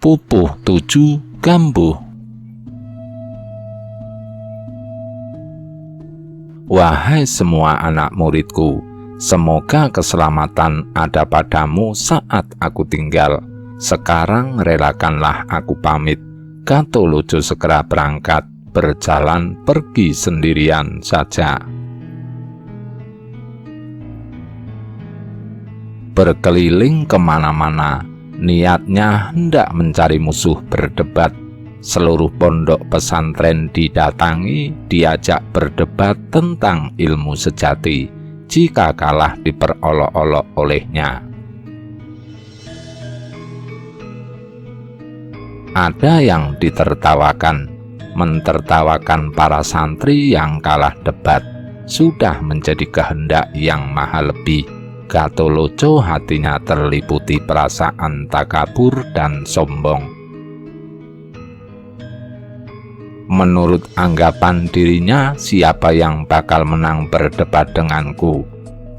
Pupuh 7 Gambuh. Wahai semua anak muridku, semoga keselamatan ada padamu saat aku tinggal. Sekarang relakanlah aku pamit. Gatolojo segera berangkat, berjalan pergi sendirian saja. Berkeliling kemana-mana, niatnya hendak mencari musuh berdebat. Seluruh pondok pesantren didatangi, diajak berdebat tentang ilmu sejati. Jika kalah diperolok-olok olehnya. Ada yang ditertawakan, mentertawakan para santri yang kalah debat. Sudah menjadi kehendak yang maha lebih. Gatolojo hatinya terliputi perasaan takabur dan sombong. Menurut anggapan dirinya, siapa yang bakal menang berdebat denganku?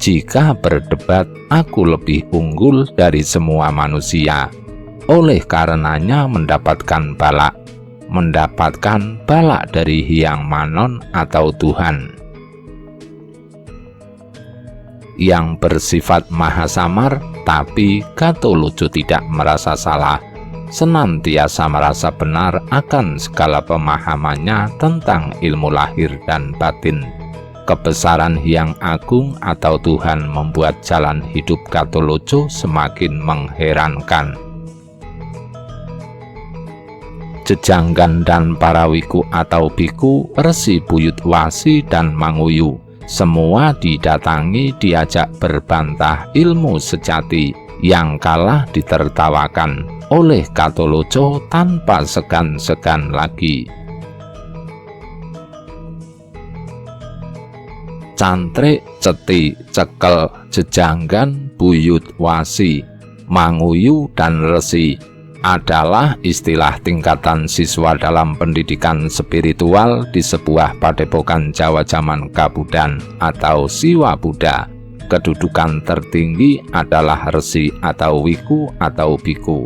Jika berdebat, aku lebih unggul dari semua manusia. Oleh karenanya mendapatkan balak dari Hyang Manon atau Tuhan. Yang bersifat maha samar, tapi Gatolojo tidak merasa salah. Senantiasa merasa benar akan segala pemahamannya tentang ilmu lahir dan batin. Kebesaran Hyang Agung atau Tuhan membuat jalan hidup Gatolojo semakin mengherankan. Jejanggan dan para wiku atau biku, resi buyut wasi dan manguyu, semua didatangi diajak berbantah ilmu sejati. Yang kalah ditertawakan oleh Gatolojo tanpa segan-segan lagi. Cantrik, ceti, cekel, jejanggan, buyut wasi, manguyu, dan resi adalah istilah tingkatan siswa dalam pendidikan spiritual di sebuah padepokan Jawa zaman Kabudan atau Siwa Buddha. Kedudukan tertinggi adalah resi atau wiku atau biku.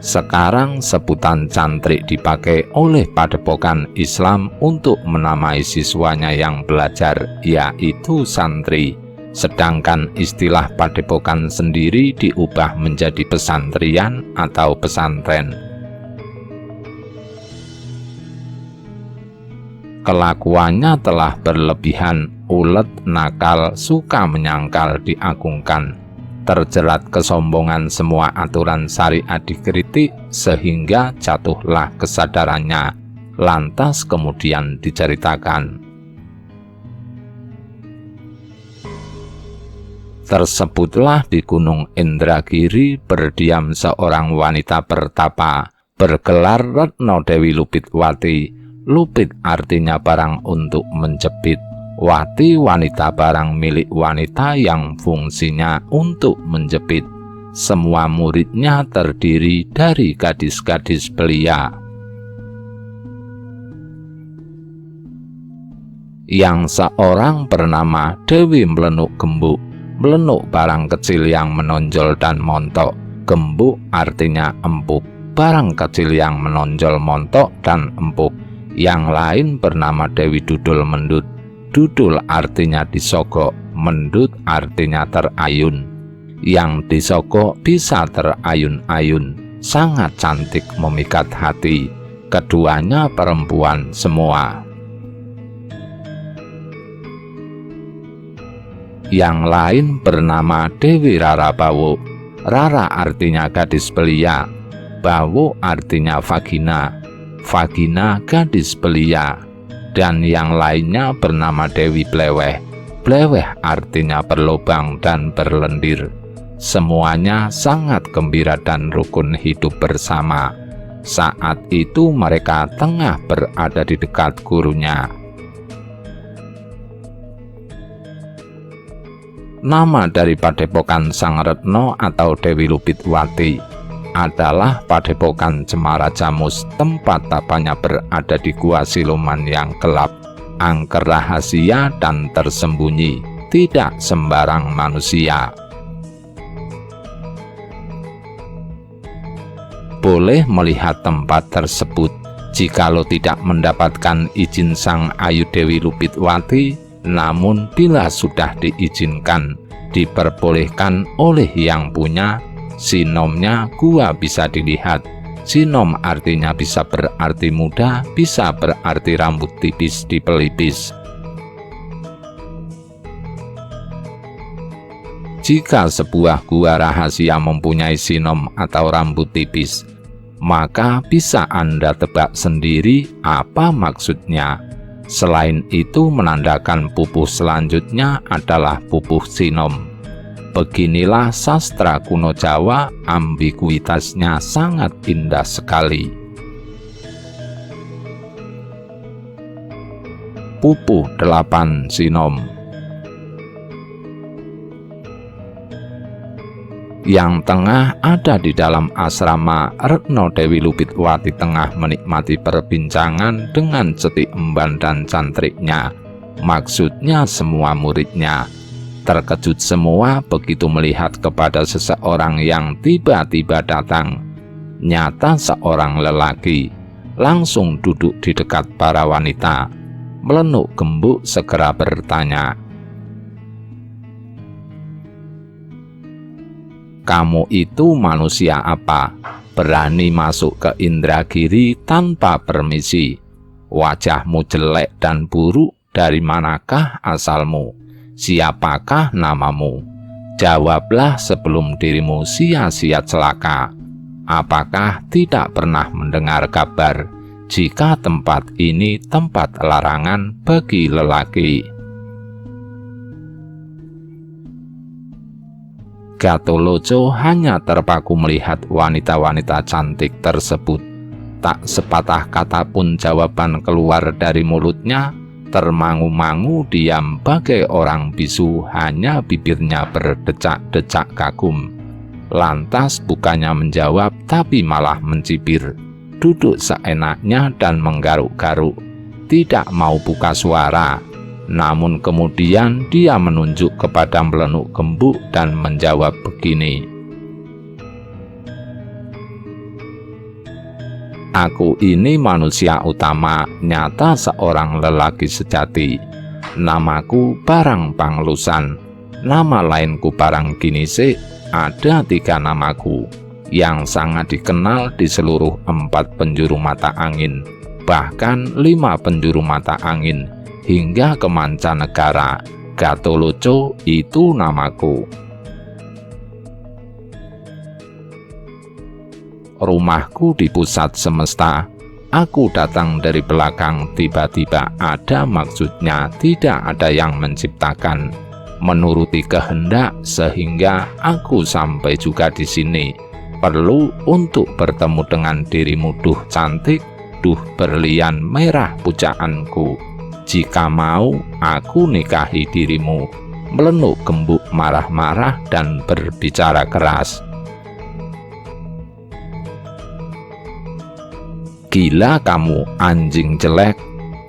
Sekarang sebutan cantrik dipakai oleh padepokan Islam untuk menamai siswanya yang belajar, yaitu santri. Sedangkan istilah padepokan sendiri diubah menjadi pesantrian atau pesantren. Kelakuannya telah berlebihan, ulet, nakal, suka menyangkal, diagungkan. Terjerat kesombongan semua aturan syariat dikritik sehingga jatuhlah kesadarannya. Lantas kemudian diceritakan. Tersebutlah di Gunung Indragiri berdiam seorang wanita bertapa, bergelar Retno Dewi Lupitwati. Lupit artinya barang untuk menjepit. Wati wanita barang milik wanita yang fungsinya untuk menjepit. Semua muridnya terdiri dari gadis-gadis belia. Yang seorang bernama Dewi Melenuk Gembuk. Melenuk barang kecil yang menonjol dan montok. Gembuk artinya empuk. Barang kecil yang menonjol, montok, dan empuk. Yang lain bernama Dewi Dudul Mendut. Dudul artinya disogok, mendut artinya terayun. Yang disogok bisa terayun-ayun, sangat cantik memikat hati. Keduanya perempuan semua. Yang lain bernama Dewi Rara Bawo. Rara artinya gadis belia, Bawo artinya vagina. Vagina gadis belia. Dan yang lainnya bernama Dewi Bleweh. Bleweh artinya berlobang dan berlendir. Semuanya sangat gembira dan rukun hidup bersama. Saat itu mereka tengah berada di dekat gurunya. Nama dari padepokan Sang Retno atau Dewi Lupitwati adalah padepokan Cemara Jamus, tempat tapanya berada di Gua Siluman yang gelap, angker rahasia dan tersembunyi, tidak sembarang manusia. boleh melihat tempat tersebut. Jikalau tidak mendapatkan izin Sang Ayu Dewi Lupitwati, namun bila sudah diizinkan, diperbolehkan oleh yang punya, sinomnya gua bisa dilihat. Sinom artinya bisa berarti muda, bisa berarti rambut tipis di pelipis. Jika sebuah gua rahasia mempunyai sinom atau rambut tipis, maka bisa Anda tebak sendiri apa maksudnya. Selain itu, menandakan pupuh selanjutnya adalah pupuh sinom. Beginilah sastra kuno Jawa, ambiguitasnya sangat indah sekali. Pupuh 8 sinom. Yang tengah ada di dalam asrama. Retno Dewi Lupitwati tengah menikmati perbincangan dengan Ceti Emban dan cantriknya, maksudnya semua muridnya. Terkejut semua begitu melihat kepada seseorang yang tiba-tiba datang. Nyata seorang lelaki, langsung duduk di dekat para wanita. Melenuk Gembuk segera bertanya, "Kamu itu manusia apa? Berani masuk ke Indragiri tanpa permisi? Wajahmu jelek dan buruk, dari manakah asalmu? Siapakah namamu? Jawablah sebelum dirimu sia-sia celaka. Apakah tidak pernah mendengar kabar jika tempat ini tempat larangan bagi lelaki?" Gatholoco hanya terpaku melihat wanita-wanita cantik tersebut. Tak sepatah kata pun jawaban keluar dari mulutnya. Termangu-mangu diam bagai orang bisu, hanya bibirnya berdecak-decak kagum. Lantas bukannya menjawab, tapi malah mencibir. Duduk seenaknya dan menggaruk-garuk, tidak mau buka suara. Namun kemudian dia menunjuk kepada Melenuk Gembuk dan menjawab begini, "Aku ini manusia utama, nyata seorang lelaki sejati. Namaku Barang Panglusan, nama lainku Barang Ginisik. Ada 3 namaku yang sangat dikenal di seluruh 4 penjuru mata angin, bahkan 5 penjuru mata angin, hingga ke mancanegara. Gatholoco itu namaku. Rumahku di pusat semesta. Aku datang dari belakang, tiba-tiba ada maksudnya, tidak ada yang menciptakan. Menuruti kehendak sehingga aku sampai juga di sini. Perlu untuk bertemu dengan dirimu, duh cantik, duh berlian merah pujaanku. Jika mau, aku nikahi dirimu." Melenuk Gembuk marah-marah dan berbicara keras, "Gila kamu, anjing jelek,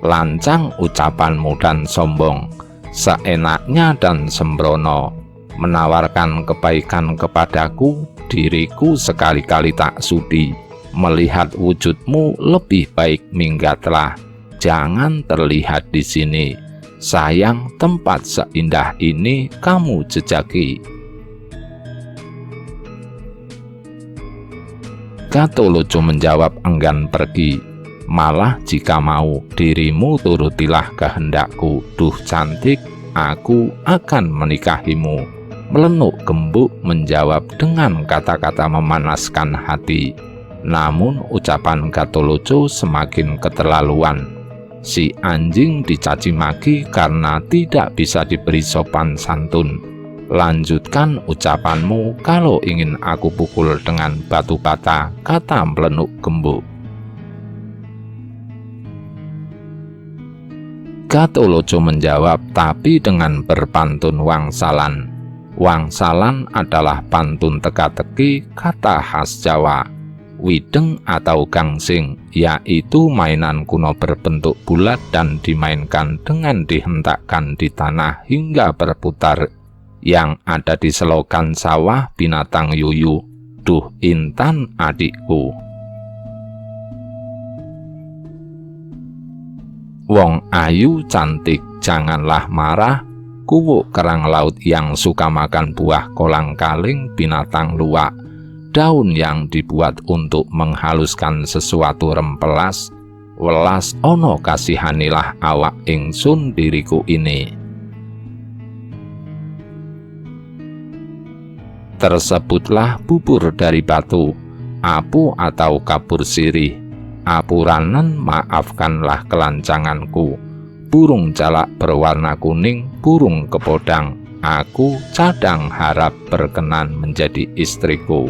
lancang ucapanmu dan sombong, seenaknya dan sembrono, menawarkan kebaikan kepadaku. Diriku sekali-kali tak sudi, melihat wujudmu lebih baik minggatlah. Jangan terlihat di sini. Sayang tempat seindah ini kamu jejaki." Gatholoco menjawab enggan pergi. "Malah jika mau, dirimu turutilah kehendakku, duh cantik, aku akan menikahimu." Melenuk Gembuk menjawab dengan kata-kata memanaskan hati. Namun ucapan Gatholoco semakin keterlaluan. Si anjing dicaci maki karena tidak bisa diberi sopan santun. "Lanjutkan ucapanmu kalau ingin aku pukul dengan batu bata," kata Melenuk Gembuk. Gatholoco menjawab, tapi dengan berpantun wangsalan. Wangsalan adalah pantun teka-teki, kata khas Jawa. Wideng atau gangsing, yaitu mainan kuno berbentuk bulat dan dimainkan dengan dihentakkan di tanah hingga berputar, yang ada di selokan sawah binatang yuyu. Duh Intan adikku. Wong ayu cantik janganlah marah, kuwuk kerang laut yang suka makan buah kolang-kaling binatang luwak, daun yang dibuat untuk menghaluskan sesuatu rempelas, welas ono kasihanilah awak ingsun diriku ini. Tersebutlah bubur dari batu, apu atau kapur sirih, apuranan maafkanlah kelancanganku, burung jalak berwarna kuning, burung kepodang, aku cadang harap berkenan menjadi istriku.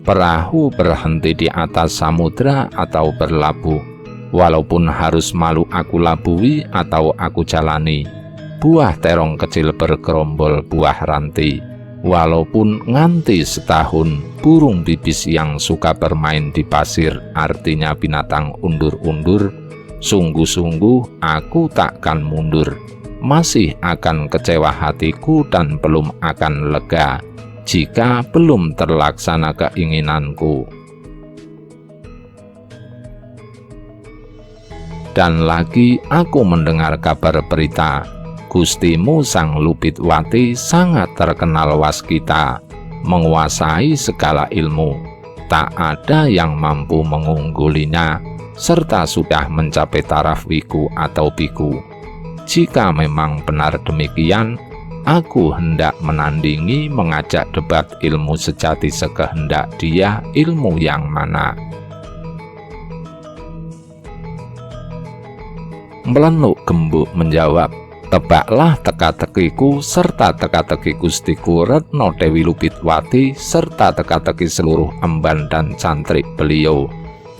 Perahu berhenti di atas samudra atau berlabuh, walaupun harus malu aku labui atau aku jalani. Buah terong kecil bergerombol buah ranti, walaupun nganti setahun. Burung bibis yang suka bermain di pasir, artinya binatang undur-undur, sungguh-sungguh aku takkan mundur. Masih akan kecewa hatiku dan belum akan lega jika belum terlaksana keinginanku. Dan lagi aku mendengar kabar berita, Gustimu Sang Lupitwati sangat terkenal waskita, menguasai segala ilmu, tak ada yang mampu mengunggulinya, serta sudah mencapai taraf wiku atau biku. Jika memang benar demikian, aku hendak menandingi mengajak debat ilmu sejati sekehendak dia ilmu yang mana. Melenuk Gembuk menjawab, tebaklah teka-tekiku serta teka-teki Gustiku Retno Dewi Lupitwati serta teka-teki seluruh emban dan cantrik beliau.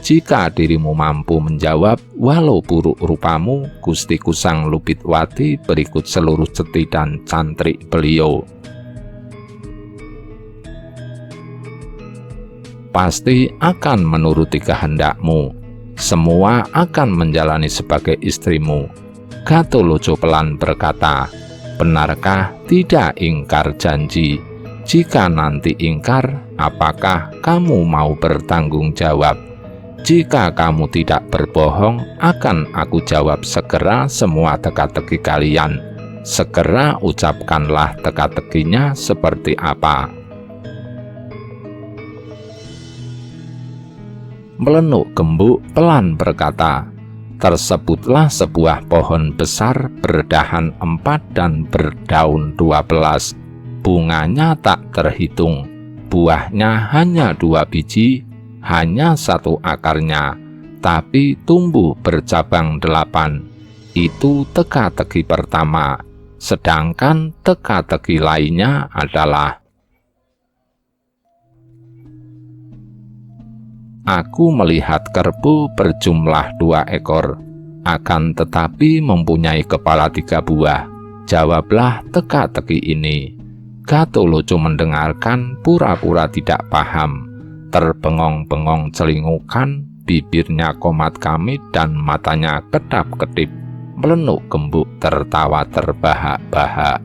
Jika dirimu mampu menjawab, walau buruk rupamu, Gustiku Sang Lupitwati berikut seluruh ceti dan cantrik beliau. Pasti akan menuruti kehendakmu, semua akan menjalani sebagai istrimu. Gatoloco pelan berkata, benarkah tidak ingkar janji? Jika nanti ingkar, apakah kamu mau bertanggung jawab? Jika kamu tidak berbohong, akan aku jawab segera semua teka-teki kalian. Segera ucapkanlah teka-tekinya seperti apa. Melenuk Gembuk pelan berkata, tersebutlah sebuah pohon besar berdahan 4 dan berdaun 12. Bunganya tak terhitung, buahnya hanya 2 biji, hanya 1 akarnya, tapi tumbuh bercabang 8. Itu teka-teki pertama, sedangkan teka-teki lainnya adalah: aku melihat kerbau berjumlah 2 ekor, akan tetapi mempunyai kepala 3 buah. Jawablah teka-teki ini. Gatoloco mendengarkan pura-pura tidak paham, terbengong-bengong celingukan, bibirnya komat kamit dan matanya kedap-kedip. Melenuk Gembuk tertawa terbahak-bahak.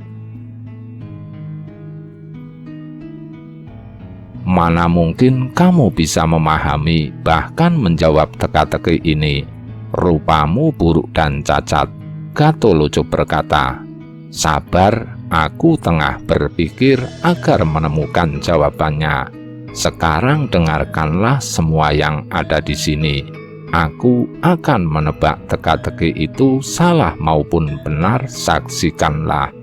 Mana mungkin kamu bisa memahami, bahkan menjawab teka-teki ini. Rupamu buruk dan cacat. Gatoloco berkata, sabar, aku tengah berpikir agar menemukan jawabannya. Sekarang dengarkanlah semua yang ada di sini. Aku akan menebak teka-teki itu salah maupun benar, saksikanlah.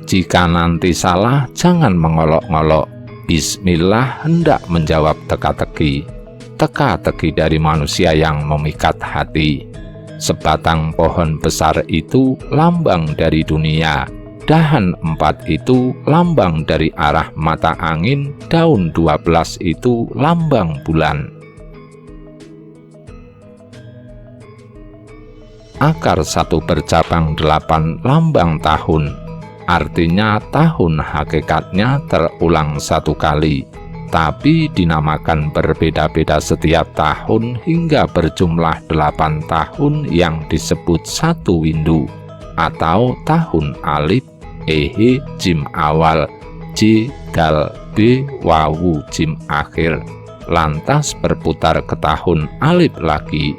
Jika nanti salah, jangan mengolok-ngolok. Bismillah hendak menjawab teka-teki. Teka-teki dari manusia yang memikat hati. Sebatang pohon besar itu lambang dari dunia. Dahan 4 itu lambang dari arah mata angin. Daun 12 itu lambang bulan. Akar 1 bercabang 8 lambang tahun. Artinya tahun hakikatnya terulang 1 kali, tapi dinamakan berbeda-beda setiap tahun hingga berjumlah 8 tahun yang disebut 1 windu, atau tahun alif, ehe, jim awal, j, dal, B wawu jim akhir, lantas berputar ke tahun alif lagi.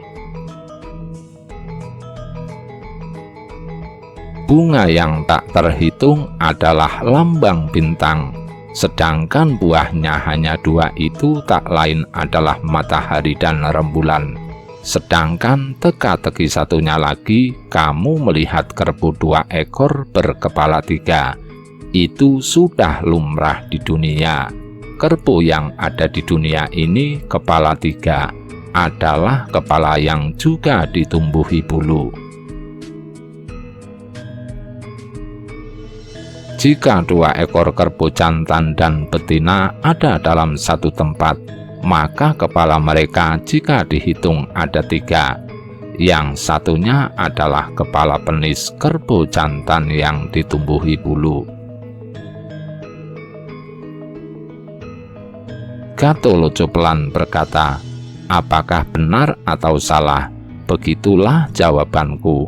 Bunga yang tak terhitung adalah lambang bintang, sedangkan buahnya hanya dua itu tak lain adalah matahari dan rembulan. Sedangkan teka-teki satunya lagi, kamu melihat kerbau 2 ekor berkepala 3. Itu sudah lumrah di dunia. Kerbau yang ada di dunia ini kepala 3, adalah kepala yang juga ditumbuhi bulu. Jika 2 ekor kerbau jantan dan betina ada dalam satu tempat, maka kepala mereka jika dihitung ada 3. Yang satunya adalah kepala penis kerbau jantan yang ditumbuhi bulu. Gatholoco pelan berkata, "Apakah benar atau salah? Begitulah jawabanku."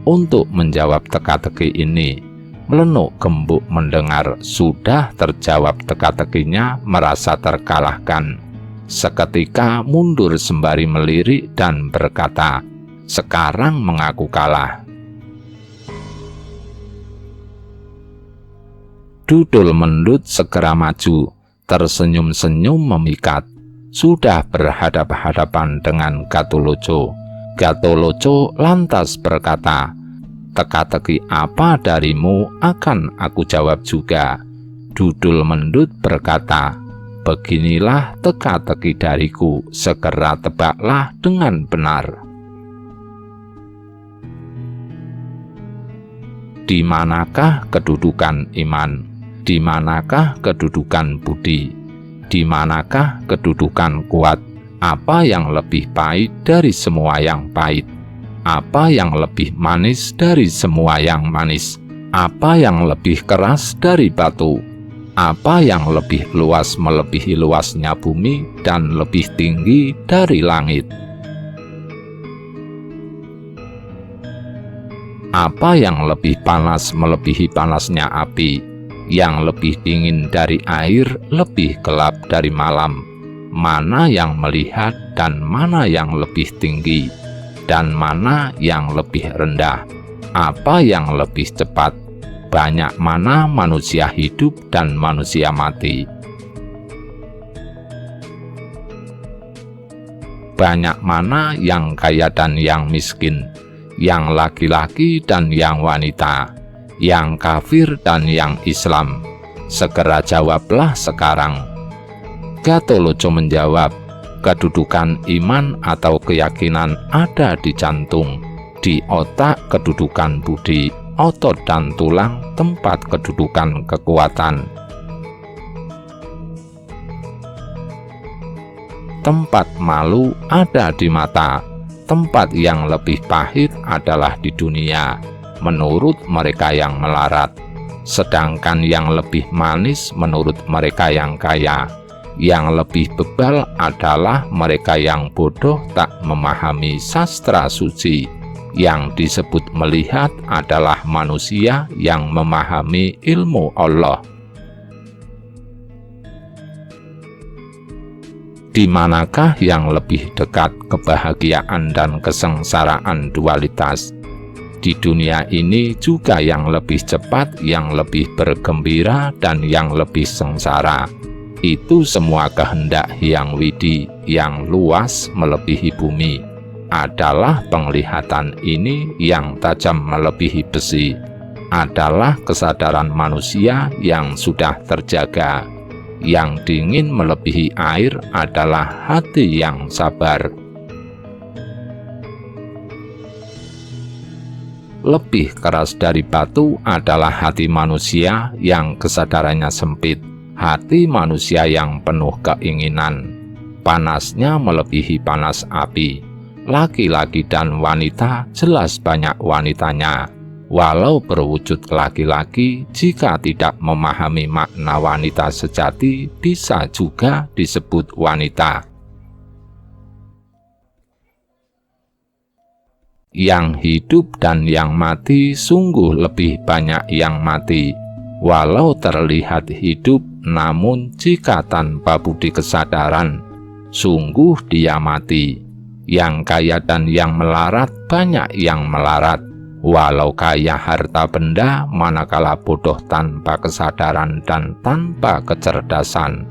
Untuk menjawab teka-teki ini, Melenuk Gembuk mendengar sudah terjawab teka-tekinya, merasa terkalahkan. Seketika mundur sembari melirik dan berkata, "Sekarang mengaku kalah." Dudul Mendut segera maju, tersenyum-senyum memikat. Sudah berhadap-hadapan dengan Gatholoco. Gatholoco lantas berkata, "Teka-teki apa darimu akan aku jawab juga." Dudul Mendut berkata, "Beginilah teka-teki dariku, segera tebaklah dengan benar. Di manakah kedudukan iman? Di manakah kedudukan budi? Di manakah kedudukan kuat? Apa yang lebih pahit dari semua yang pahit? Apa yang lebih manis dari semua yang manis? Apa yang lebih keras dari batu? Apa yang lebih luas melebihi luasnya bumi dan lebih tinggi dari langit? Apa yang lebih panas melebihi panasnya api? Yang lebih dingin dari air, lebih gelap dari malam? Mana yang melihat dan mana yang lebih tinggi? Dan mana yang lebih rendah? Apa yang lebih cepat? Banyak mana manusia hidup dan manusia mati? Banyak mana yang kaya dan yang miskin? Yang laki-laki dan yang wanita? Yang kafir dan yang Islam? Segera jawablah sekarang." Gatholoco menjawab, "Kedudukan iman atau keyakinan ada di jantung, di otak kedudukan budi, otot dan tulang tempat kedudukan kekuatan. Tempat malu ada di mata, tempat yang lebih pahit adalah di dunia, menurut mereka yang melarat, sedangkan yang lebih manis menurut mereka yang kaya. Yang lebih bebal adalah mereka yang bodoh tak memahami sastra suci. Yang disebut melihat adalah manusia yang memahami ilmu Allah." Di manakah yang lebih dekat kebahagiaan dan kesengsaraan dualitas? Di dunia ini juga yang lebih cepat, yang lebih bergembira, dan yang lebih sengsara. Itu semua kehendak Hyang Widi yang luas melebihi bumi. Adalah penglihatan ini yang tajam melebihi besi. Adalah kesadaran manusia yang sudah terjaga. Yang dingin melebihi air adalah hati yang sabar. Lebih keras dari batu adalah hati manusia yang kesadarannya sempit. Hati manusia yang penuh keinginan, panasnya melebihi panas api. Laki-laki dan wanita jelas banyak wanitanya. Walau berwujud laki-laki, jika tidak memahami makna wanita sejati, bisa juga disebut wanita. Yang hidup dan yang mati, sungguh lebih banyak yang mati. Walau terlihat hidup, namun jika tanpa budi kesadaran, sungguh dia mati. Yang kaya dan yang melarat, banyak yang melarat. Walau kaya harta benda, manakala bodoh tanpa kesadaran dan tanpa kecerdasan.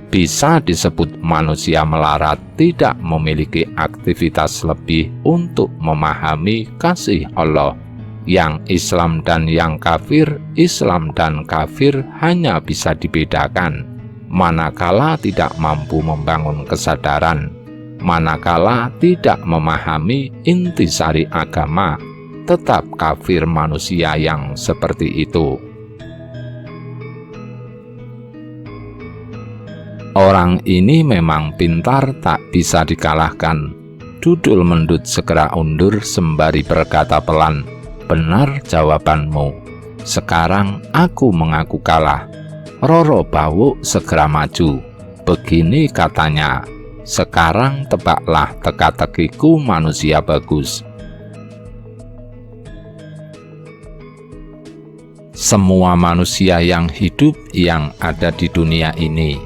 Bisa disebut manusia melarat tidak memiliki aktivitas lebih untuk memahami kasih Allah. Yang Islam dan yang kafir, Islam dan kafir hanya bisa dibedakan manakala tidak mampu membangun kesadaran, manakala tidak memahami intisari agama, tetap kafir manusia yang seperti itu. Orang ini memang pintar, tak bisa dikalahkan. Dudul mendut segera undur sembari berkata pelan, "Benar jawabanmu. Sekarang aku mengaku kalah." Roro Bawuk segera maju. Begini katanya, "Sekarang tebaklah teka-tekiku manusia bagus." Semua manusia yang hidup yang ada di dunia ini,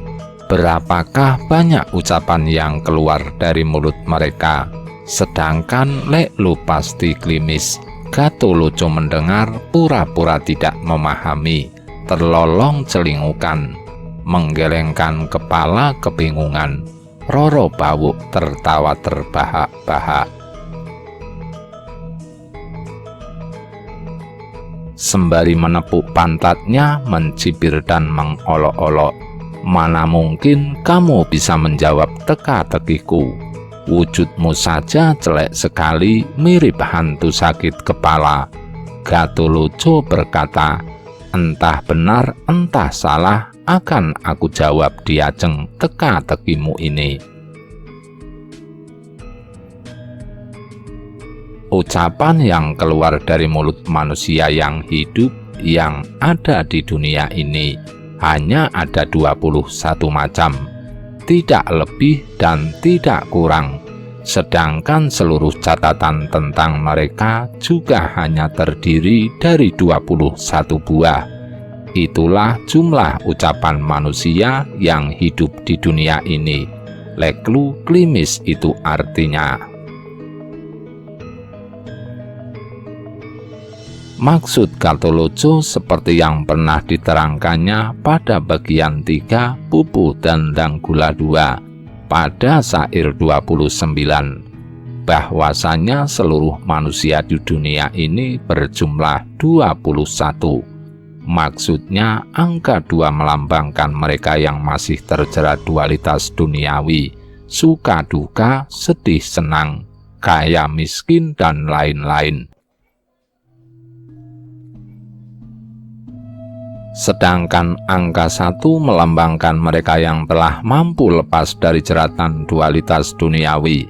berapakah banyak ucapan yang keluar dari mulut mereka, sedangkan lek lu pasti klimis. Gatholoco mendengar, pura-pura tidak memahami, terlolong celingukan, menggelengkan kepala kebingungan. Roro Bawuk tertawa terbahak-bahak. Sembari menepuk pantatnya, mencibir dan mengolok-olok, "Mana mungkin kamu bisa menjawab teka-tekiku? Wujudmu saja jelek sekali, mirip hantu sakit kepala." Gatholoco berkata, "Entah benar, entah salah, akan aku jawab di ajeng teka-tekimu ini." Ucapan yang keluar dari mulut manusia yang hidup yang ada di dunia ini hanya ada 21 macam, tidak lebih dan tidak kurang. Sedangkan seluruh catatan tentang mereka juga hanya terdiri dari 21 buah. Itulah jumlah ucapan manusia yang hidup di dunia ini. Leklu klimis itu artinya. Maksud Gatholoco seperti yang pernah diterangkannya pada bagian 3 Pupu Dandang Gula 2 pada syair 29, bahwasanya seluruh manusia di dunia ini berjumlah 21. Maksudnya angka 2 melambangkan mereka yang masih terjerat dualitas duniawi, suka duka, sedih senang, kaya miskin, dan lain-lain. Sedangkan angka 1 melambangkan mereka yang telah mampu lepas dari jeratan dualitas duniawi.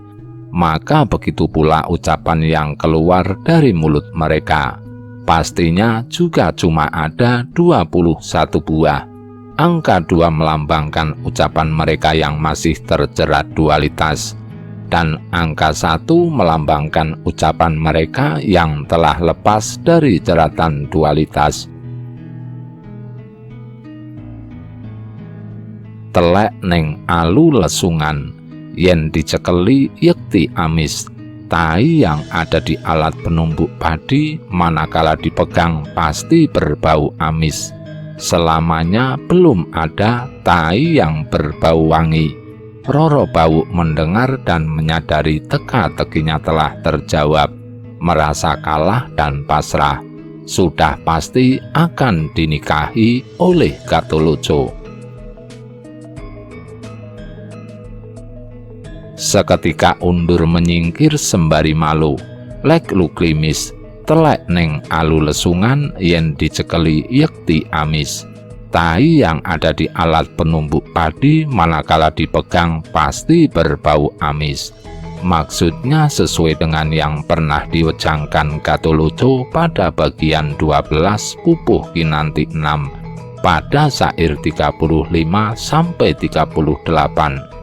Maka begitu pula ucapan yang keluar dari mulut mereka, pastinya juga cuma ada 21 buah. Angka 2 melambangkan ucapan mereka yang masih terjerat dualitas, dan angka 1 melambangkan ucapan mereka yang telah lepas dari jeratan dualitas. Telek neng alu lesungan, yen dicekeli yekti amis. Tai yang ada di alat penumbuk padi, manakala dipegang pasti berbau amis. Selamanya belum ada tai yang berbau wangi. Roro Bawuk mendengar dan menyadari teka-tekinya telah terjawab, merasa kalah dan pasrah. Sudah pasti akan dinikahi oleh Gatholoco. Seketika undur menyingkir sembari malu. Leklu klimis, telek neng alu lesungan, yen dicekeli yekti amis. Tai yang ada di alat penumbuk padi, manakala dipegang pasti berbau amis. Maksudnya sesuai dengan yang pernah diwejangkan Gatholoco pada bagian 12 Pupuh Kinanti 6 pada syair 35-38.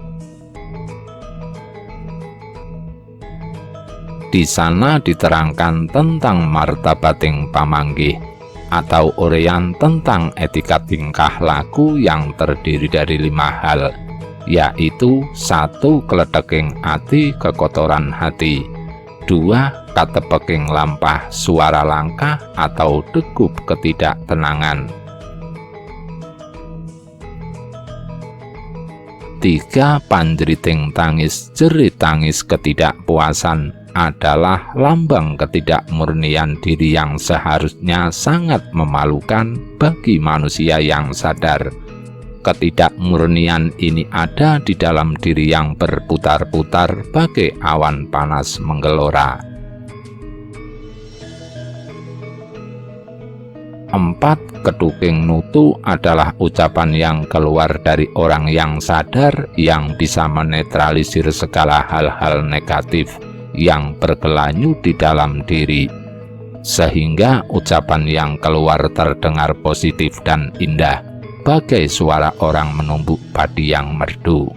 Di sana diterangkan tentang martabating pamanggih. atau uraian tentang etika tingkah laku yang terdiri dari 5 hal, yaitu 1. Kletheking ati kekotoran hati, 2. Katepeking lampah suara langkah atau degup ketidaktenangan, 3. Panjriting tangis jerit tangis ketidakpuasan adalah lambang ketidakmurnian diri yang seharusnya sangat memalukan bagi manusia yang sadar. Ketidakmurnian ini ada di dalam diri yang berputar-putar bagai awan panas menggelora. 4. Ketuking nutu adalah ucapan yang keluar dari orang yang sadar yang bisa menetralisir segala hal-hal negatif yang bergelanyu di dalam diri, sehingga ucapan yang keluar terdengar positif dan indah, bagai suara orang menumbuk padi yang merdu.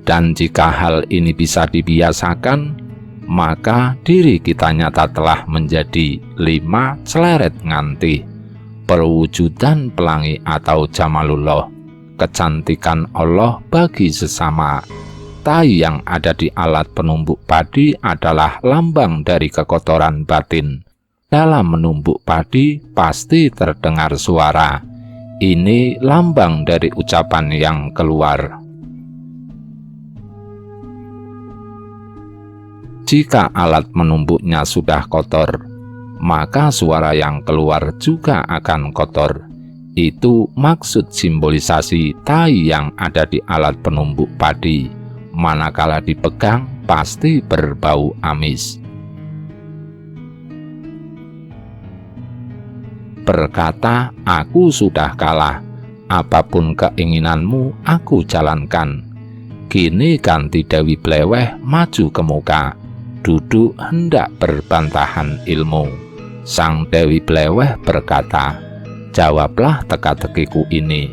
Dan jika hal ini bisa dibiasakan, maka diri kita nyata telah menjadi 5 celeret ngantih, perwujudan pelangi atau jamalullah, kecantikan Allah bagi sesama. Tai yang ada di alat penumbuk padi adalah lambang dari kekotoran batin. Dalam menumbuk padi pasti terdengar suara. Ini lambang dari ucapan yang keluar. Jika alat menumbuknya sudah kotor, maka suara yang keluar juga akan kotor. Itu maksud simbolisasi tai yang ada di alat penumbuk padi. Manakala dipegang, pasti berbau amis. Berkata, aku sudah kalah. Apapun keinginanmu, aku jalankan. Kini ganti Dewi Bleweh maju ke muka. Duduk hendak berbantahan ilmu. Sang Dewi Bleweh berkata, jawablah teka-tekiku ini,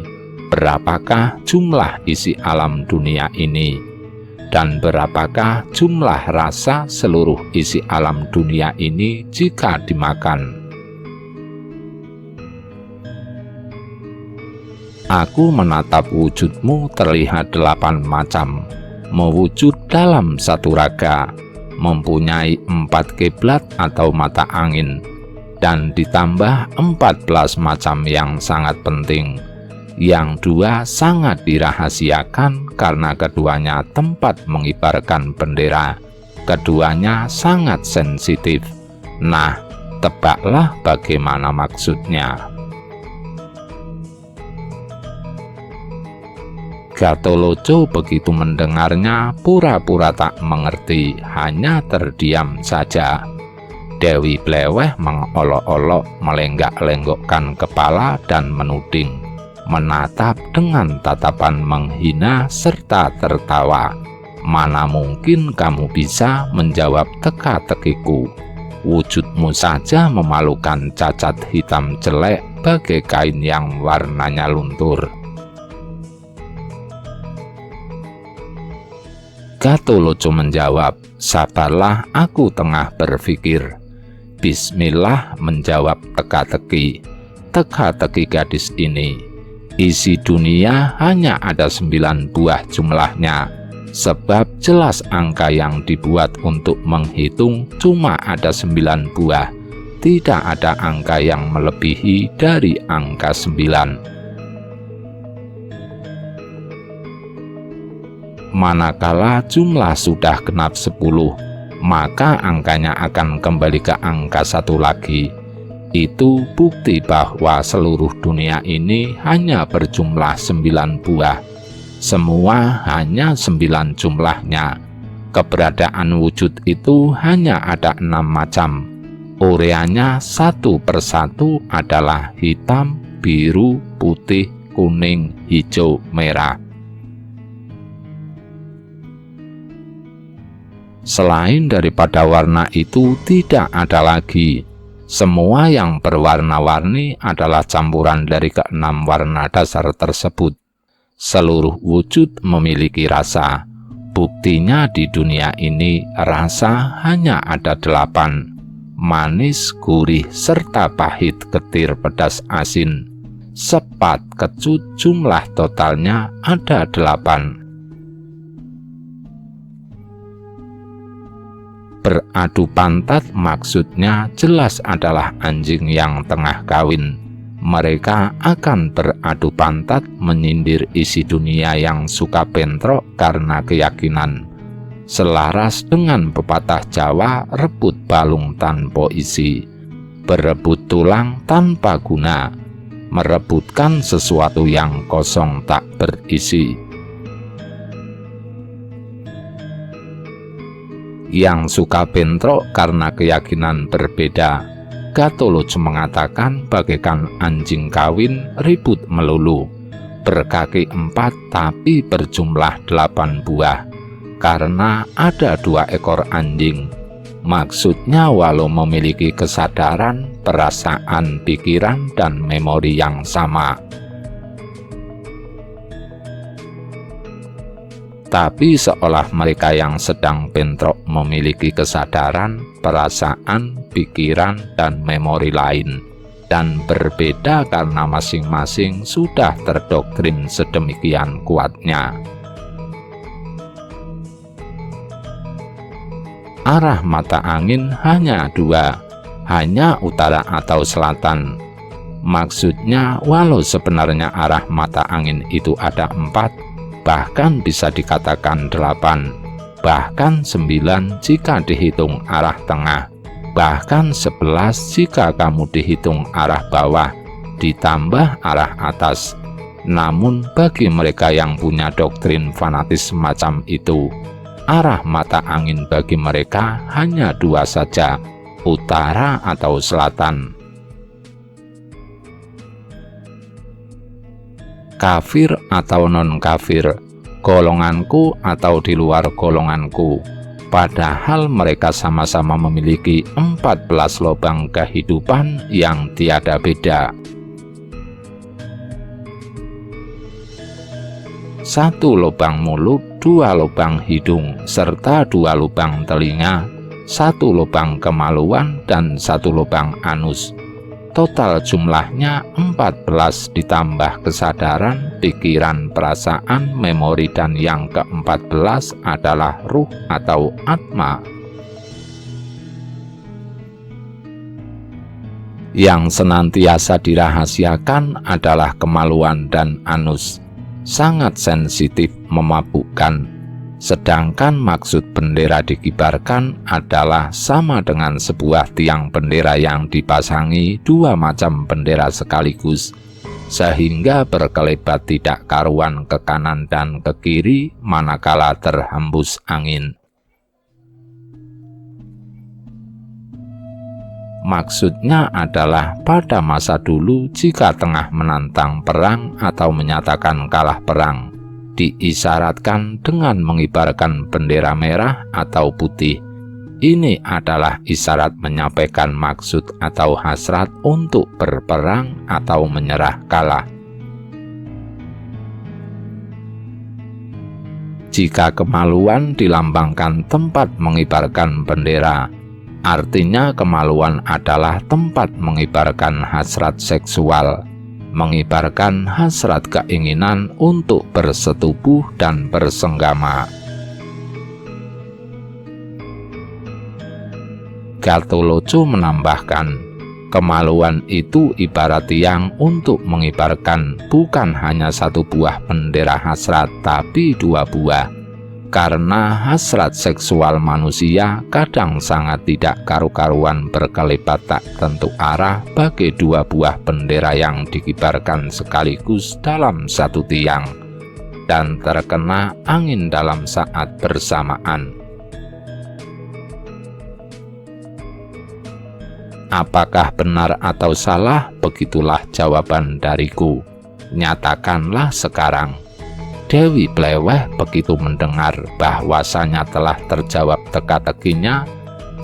berapakah jumlah isi alam dunia ini? Dan berapakah jumlah rasa seluruh isi alam dunia ini jika dimakan? Aku menatap wujudmu terlihat 8 macam, mewujud dalam satu raga, mempunyai 4 kiblat atau mata angin, dan ditambah 14 macam yang sangat penting. Yang 2 sangat dirahasiakan karena keduanya tempat mengibarkan bendera. Keduanya sangat sensitif. Nah, tebaklah bagaimana maksudnya. Gatholoco begitu mendengarnya pura-pura tak mengerti, hanya terdiam saja. Dewi Bleweh mengolok-olok, melenggak-lenggokkan kepala dan menuding, menatap dengan tatapan menghina serta tertawa. Mana mungkin kamu bisa menjawab teka-tekiku? Wujudmu saja memalukan, cacat hitam jelek bagai kain yang warnanya luntur. Gatholoco menjawab, sabarlah, aku tengah berpikir. Bismillah, menjawab teka-teki. Teka-teki gadis ini, isi dunia hanya ada 9 buah jumlahnya, sebab jelas angka yang dibuat untuk menghitung cuma ada 9 buah. Tidak ada angka yang melebihi dari angka 9. Manakala jumlah sudah genap 10, maka angkanya akan kembali ke angka 1 lagi. Itu bukti bahwa seluruh dunia ini hanya berjumlah 9 buah. Semua hanya 9 jumlahnya. Keberadaan wujud itu hanya ada 6 macam. Ureanya satu persatu adalah hitam, biru, putih, kuning, hijau, merah. Selain daripada warna itu tidak ada lagi. Semua yang berwarna-warni adalah campuran dari ke-6 warna dasar tersebut. Seluruh wujud memiliki rasa. Buktinya di dunia ini rasa hanya ada 8. manis, gurih, serta pahit, getir, pedas, asin, sepat, kecut. Jumlah totalnya ada 8. Beradu pantat maksudnya jelas adalah anjing yang tengah kawin. Mereka akan beradu pantat menyindir isi dunia yang suka bentrok karena keyakinan. Selaras dengan pepatah Jawa, rebut balung tanpa isi, berebut tulang tanpa guna, merebutkan sesuatu yang kosong tak berisi. Yang suka bentrok karena keyakinan berbeda, Gatholoco mengatakan bagaikan anjing kawin ribut melulu, berkaki 4 tapi berjumlah 8 buah, karena ada 2 ekor anjing. Maksudnya walau memiliki kesadaran, perasaan, pikiran, dan memori yang sama, tapi seolah mereka yang sedang bentrok memiliki kesadaran, perasaan, pikiran, dan memori lain, dan berbeda karena masing-masing sudah terdoktrin sedemikian kuatnya. Arah mata angin hanya 2, hanya utara atau selatan. Maksudnya walau sebenarnya arah mata angin itu ada 4, bahkan bisa dikatakan 8, bahkan 9 jika dihitung arah tengah, bahkan 11 jika kamu dihitung arah bawah, ditambah arah atas. Namun bagi mereka yang punya doktrin fanatis semacam itu, arah mata angin bagi mereka hanya 2 saja, utara atau selatan. Kafir atau non-kafir, golonganku atau di luar golonganku, padahal mereka sama-sama memiliki 14 lubang kehidupan yang tiada beda. 1 lubang mulut, 2 lubang hidung, serta 2 lubang telinga, 1 lubang kemaluan, dan 1 lubang anus. Total jumlahnya 14 ditambah kesadaran, pikiran, perasaan, memori, dan yang ke-14 adalah ruh atau atma. Yang senantiasa dirahasiakan adalah kemaluan dan anus, sangat sensitif, memabukkan. Sedangkan maksud bendera dikibarkan adalah sama dengan sebuah tiang bendera yang dipasangi 2 macam bendera sekaligus, sehingga berkelebat tidak karuan ke kanan dan ke kiri manakala terhembus angin. Maksudnya adalah pada masa dulu jika tengah menantang perang atau menyatakan kalah perang, diisyaratkan dengan mengibarkan bendera merah atau putih. Ini adalah isyarat menyampaikan maksud atau hasrat untuk berperang atau menyerah kalah. Jika kemaluan dilambangkan tempat mengibarkan bendera, artinya kemaluan adalah tempat mengibarkan hasrat seksual, mengibarkan hasrat keinginan untuk bersetubuh dan bersenggama. Gatholoco menambahkan, kemaluan itu ibarat tiang untuk mengibarkan bukan hanya 1 buah bendera hasrat, tapi 2 buah. Karena hasrat seksual manusia kadang sangat tidak karu-karuan berkelebat tak tentu arah bagi 2 buah bendera yang dikibarkan sekaligus dalam 1 tiang dan terkena angin dalam saat bersamaan. Apakah benar atau salah? Begitulah jawaban dariku. Nyatakanlah sekarang. Dewi Bleweh begitu mendengar bahwasanya telah terjawab teka-tekinya,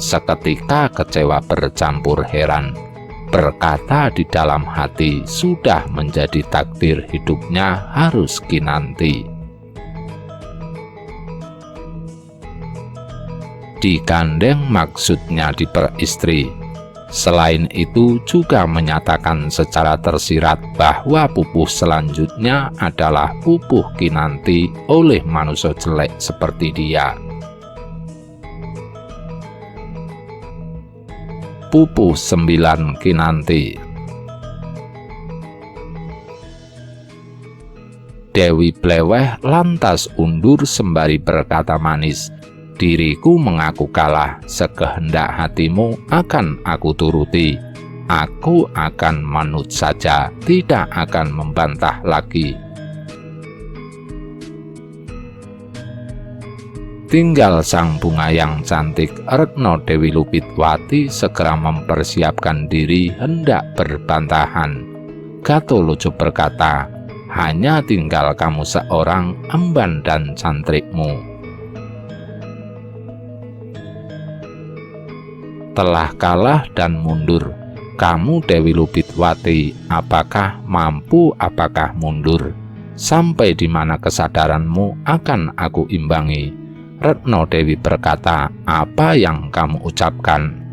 seketika kecewa bercampur heran. Berkata di dalam hati, sudah menjadi takdir hidupnya harus kinanti. Digandeng maksudnya diperistri, Selain itu juga menyatakan secara tersirat bahwa pupuh selanjutnya adalah pupuh Kinanti oleh manusia jelek seperti dia. Pupuh 9 Kinanti. Dewi Bleweh lantas undur sembari berkata manis, "Diriku mengaku kalah, sekehendak hatimu akan aku turuti. Aku akan manut saja, tidak akan membantah lagi." Tinggal sang bunga yang cantik, Retno Dewi Lupitwati segera mempersiapkan diri hendak berbantahan. Gatholoco berkata, "Hanya tinggal kamu seorang, emban dan cantrikmu." Telah kalah dan mundur, kamu Dewi Lupitwati, apakah mampu, apakah mundur? Sampai di mana kesadaranmu akan aku imbangi. Retno Dewi berkata, "Apa yang kamu ucapkan?"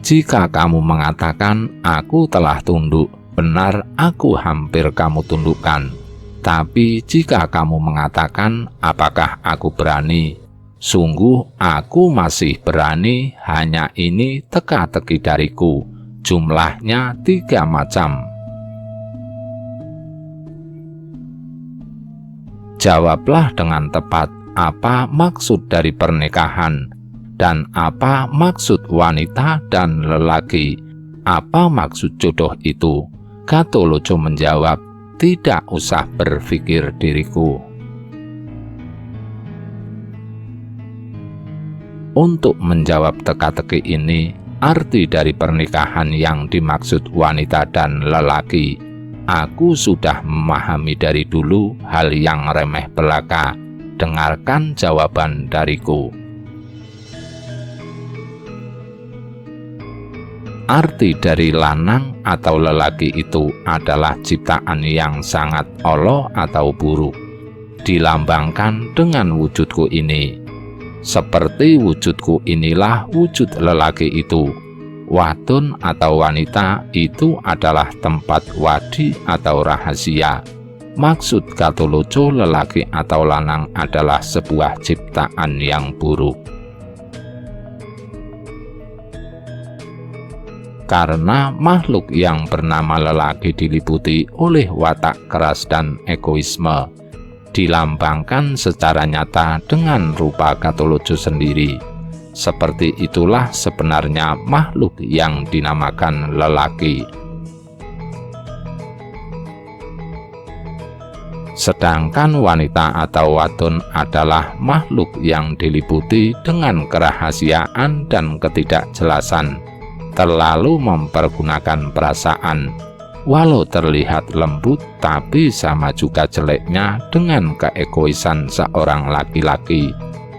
Jika kamu mengatakan, "Aku telah tunduk," benar, aku hampir kamu tundukkan. Tapi jika kamu mengatakan, "Apakah aku berani?" Sungguh aku masih berani, hanya ini teka-teki dariku. Jumlahnya 3 macam. Jawablah dengan tepat, apa maksud dari pernikahan, dan apa maksud wanita dan lelaki, apa maksud jodoh itu? Gatholoco menjawab, "Tidak usah berpikir diriku." Untuk menjawab teka-teki ini, arti dari pernikahan yang dimaksud wanita dan lelaki, aku sudah memahami dari dulu hal yang remeh belaka. Dengarkan jawaban dariku. Arti dari lanang atau lelaki itu adalah ciptaan yang sangat Allah atau buruk. Dilambangkan dengan wujudku ini. Seperti wujudku inilah wujud lelaki itu. Wadon atau wanita itu adalah tempat wadi atau rahasia. Maksud Gatholoco, lelaki atau lanang adalah sebuah ciptaan yang buruk. Karena makhluk yang bernama lelaki diliputi oleh watak keras dan egoisme, dilambangkan secara nyata dengan rupa Gatholoco sendiri. Seperti itulah sebenarnya makhluk yang dinamakan lelaki. Sedangkan wanita atau wadon adalah makhluk yang diliputi dengan kerahasiaan dan ketidakjelasan, terlalu mempergunakan perasaan. Walau terlihat lembut, tapi sama juga jeleknya dengan keegoisan seorang laki-laki.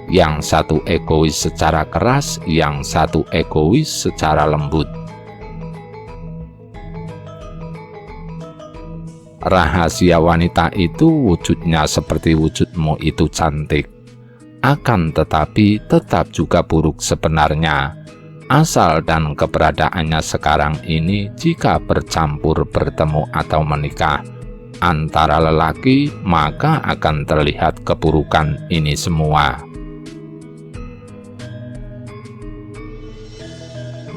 Yang satu egois secara keras, yang satu egois secara lembut. Rahasia wanita itu wujudnya seperti wujudmu itu cantik. Akan tetapi tetap juga buruk sebenarnya. Asal dan keberadaannya sekarang ini jika bercampur bertemu atau menikah antara lelaki, maka akan terlihat keburukan ini semua.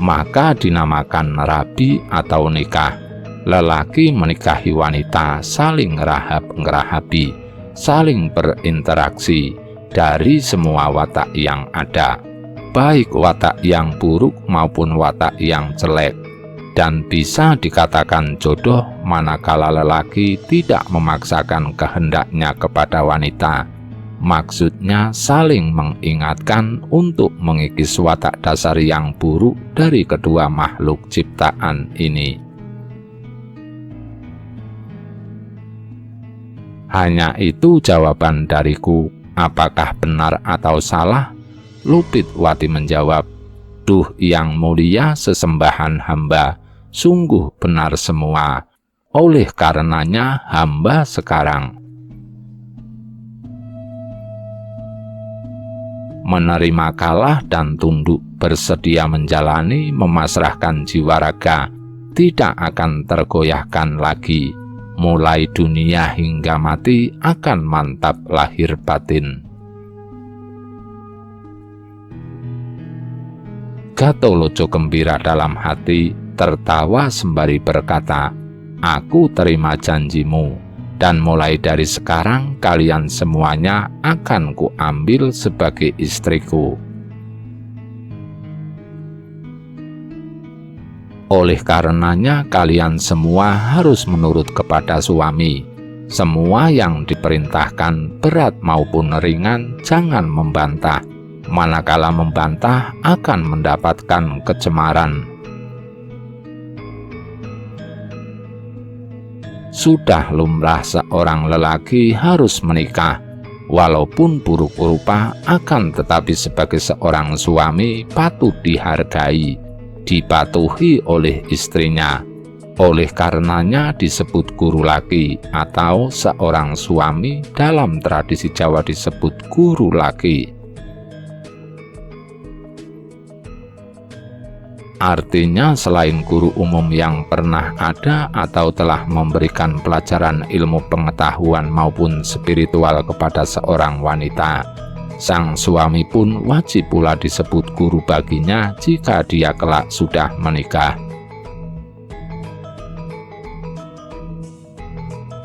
Maka dinamakan rabi atau nikah. Lelaki menikahi wanita, saling ngerahab-ngerahabi, saling berinteraksi dari semua watak yang ada, baik watak yang buruk maupun watak yang jelek, dan bisa dikatakan jodoh manakala lelaki tidak memaksakan kehendaknya kepada wanita. Maksudnya saling mengingatkan untuk mengikis watak dasar yang buruk dari kedua makhluk ciptaan ini. Hanya itu jawaban dariku. Apakah benar atau salah? Lupitwati menjawab, "Duh yang mulia, sesembahan hamba, sungguh benar semua. Oleh karenanya hamba menerima kalah dan tunduk, bersedia menjalani, memasrahkan jiwa raga, tidak akan tergoyahkan lagi. Mulai dunia hingga mati akan mantap lahir batin. Gatholoco gembira dalam hati, tertawa sembari berkata, "Aku terima janjimu, dan mulai dari sekarang kalian semuanya akan kuambil sebagai istriku." Oleh karenanya kalian semua harus menurut kepada suami. Semua yang diperintahkan, berat maupun ringan, jangan membantah. Manakala membantah akan mendapatkan kecemaran. Sudah lumrah seorang lelaki harus menikah, walaupun buruk rupa, akan tetapi sebagai seorang suami patut dihargai, dipatuhi oleh istrinya. Oleh karenanya disebut guru laki, atau seorang suami dalam tradisi Jawa disebut guru laki. Artinya selain guru umum yang pernah ada atau telah memberikan pelajaran ilmu pengetahuan maupun spiritual kepada seorang wanita, sang suami pun wajib pula disebut guru baginya jika dia kelak sudah menikah.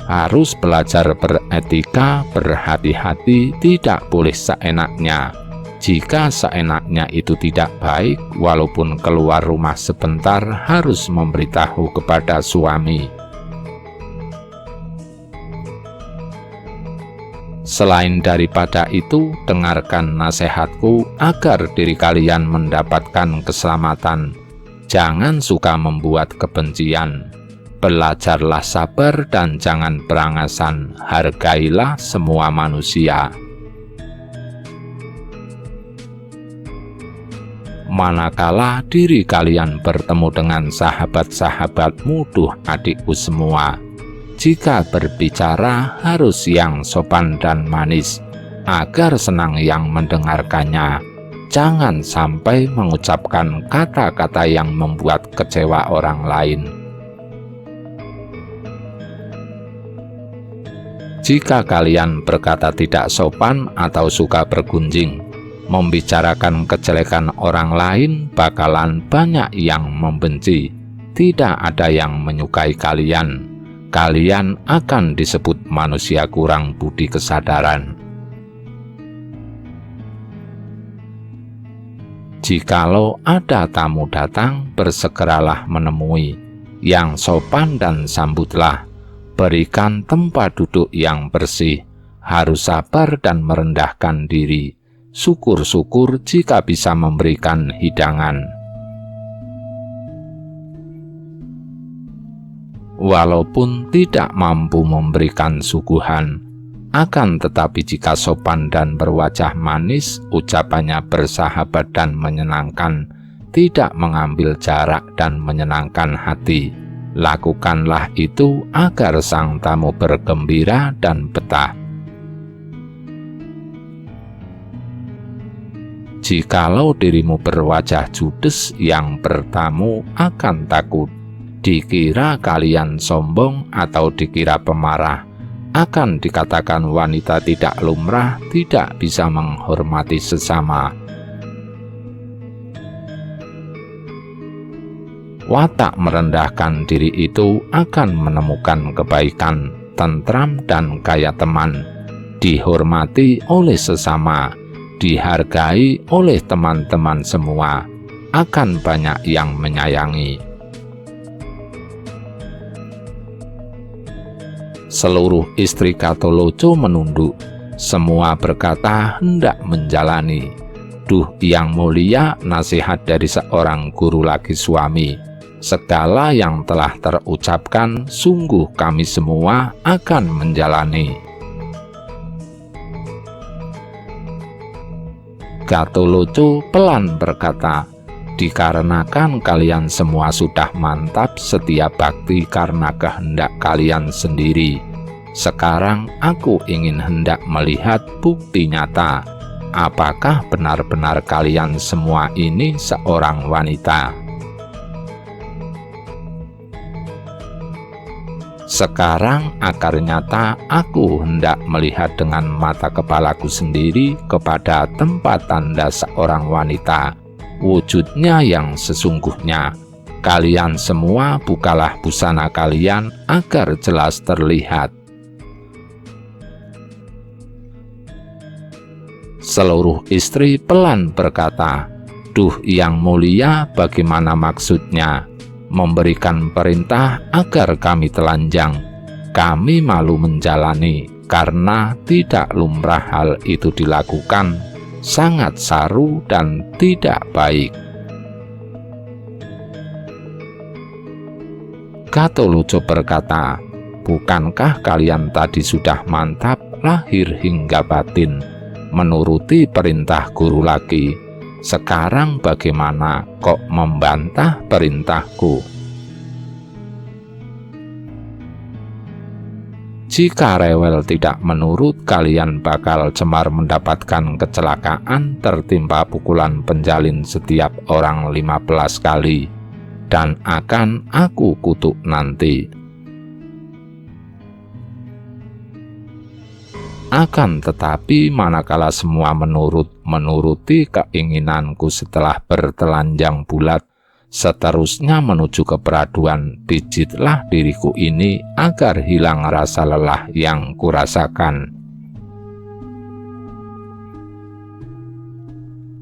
Harus belajar beretika, berhati-hati, tidak boleh seenaknya. Jika seenaknya itu tidak baik, walaupun keluar rumah sebentar harus memberitahu kepada suami. Selain daripada itu, dengarkan nasihatku agar diri kalian mendapatkan keselamatan. Jangan suka membuat kebencian. Belajarlah sabar dan jangan berangasan. Hargailah semua manusia. Manakala diri kalian bertemu dengan sahabat-sahabatmu, duh adikku semua, jika berbicara harus yang sopan dan manis, agar senang yang mendengarkannya. Jangan sampai mengucapkan kata-kata yang membuat kecewa orang lain. Jika kalian berkata tidak sopan atau suka bergunjing, membicarakan kejelekan orang lain, bakalan banyak yang membenci. Tidak ada yang menyukai kalian. Kalian akan disebut manusia kurang budi kesadaran. Jikalau ada tamu datang, bersegeralah menemui. Yang sopan dan sambutlah. Berikan tempat duduk yang bersih. Harus sabar dan merendahkan diri. Syukur-syukur jika bisa memberikan hidangan. Walaupun tidak mampu memberikan suguhan, akan tetapi jika sopan dan berwajah manis, ucapannya bersahabat dan menyenangkan, tidak mengambil jarak dan menyenangkan hati, lakukanlah itu agar sang tamu bergembira dan betah. Jikalau dirimu berwajah judes, yang bertamu akan takut, dikira kalian sombong atau dikira pemarah, akan dikatakan wanita tidak lumrah, tidak bisa menghormati sesama. Watak merendahkan diri itu akan menemukan kebaikan, tentram dan kaya teman, dihormati oleh sesama, dihargai oleh teman-teman semua, akan banyak yang menyayangi. Seluruh istri Gatholoco menunduk, semua berkata hendak menjalani. Duh yang mulia, nasihat dari seorang guru laki suami, segala yang telah terucapkan, sungguh kami semua akan menjalani. Gatholoco pelan berkata, dikarenakan kalian semua sudah mantap setia bakti karena kehendak kalian sendiri, sekarang aku ingin hendak melihat bukti nyata. apakah benar-benar kalian semua ini seorang wanita? Sekarang akar nyata aku hendak melihat dengan mata kepalaku sendiri kepada tempat tanda seorang wanita, wujudnya yang sesungguhnya. Kalian semua bukalah busana kalian agar jelas terlihat. Seluruh istri pelan berkata, "Duh yang mulia, bagaimana maksudnya? Memberikan perintah agar kami telanjang. Kami malu menjalani karena tidak lumrah hal itu dilakukan, sangat saru dan tidak baik." Gatholoco berkata, "Bukankah kalian tadi sudah mantap lahir hingga batin, menuruti perintah guru laki? Sekarang bagaimana kok membantah perintahku? Jika rewel tidak menurut, kalian bakal cemar mendapatkan kecelakaan, tertimpa pukulan penjalin setiap orang 15 kali, dan akan aku kutuk nanti. Akan tetapi manakala semua menuruti keinginanku setelah bertelanjang bulat, seterusnya menuju keperaduan, pijitlah diriku ini agar hilang rasa lelah yang kurasakan."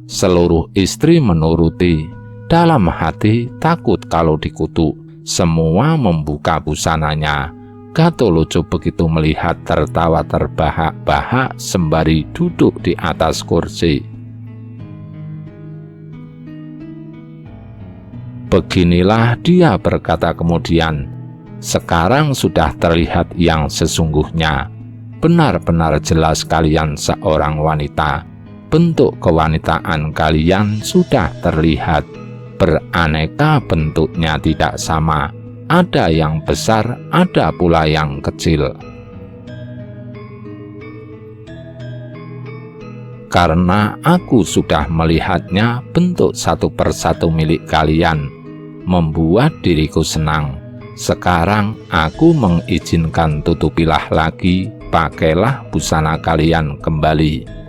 Seluruh istri menuruti, dalam hati takut kalau dikutuk. Semua membuka busananya. Gatholoco begitu melihat tertawa terbahak-bahak sembari duduk di atas kursi. Beginilah dia berkata kemudian, "Sekarang sudah terlihat yang sesungguhnya. Benar-benar jelas kalian seorang wanita. Bentuk kewanitaan kalian sudah terlihat. Beraneka bentuknya tidak sama. Ada yang besar, ada pula yang kecil. Karena aku sudah melihatnya bentuk satu persatu milik kalian, membuat diriku senang. Sekarang aku mengizinkan tutupilah lagi, pakailah busana kalian kembali.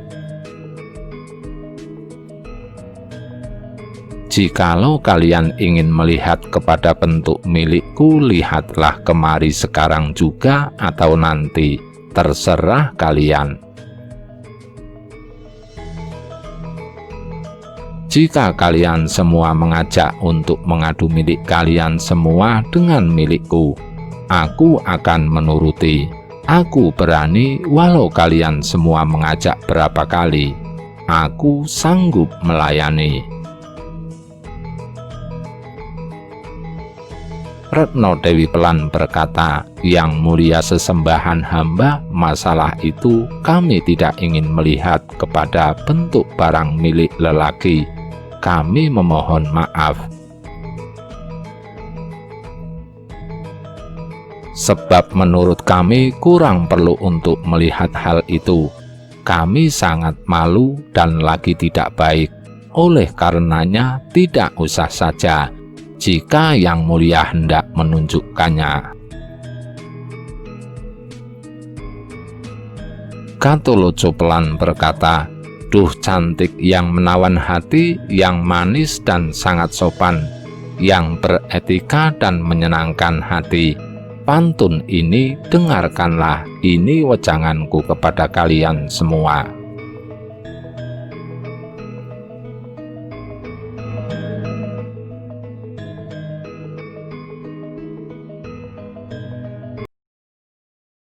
Jikalau kalian ingin melihat kepada bentuk milikku, lihatlah kemari sekarang juga atau nanti, terserah kalian. Jika kalian semua mengajak untuk mengadu milik kalian semua dengan milikku, aku akan menuruti. Aku berani walau kalian semua mengajak berapa kali. Aku sanggup melayani." Retno Dewi pelan berkata, "Yang mulia sesembahan hamba, masalah itu kami tidak ingin melihat kepada bentuk barang milik lelaki. Kami memohon maaf. Sebab menurut kami kurang perlu untuk melihat hal itu. Kami sangat malu dan lagi tidak baik. Oleh karenanya tidak usah saja, jika yang mulia hendak menunjukkannya." Gatholoco pelan berkata, "Duh cantik yang menawan hati, yang manis dan sangat sopan, yang beretika dan menyenangkan hati. Pantun ini dengarkanlah, ini wejanganku kepada kalian semua."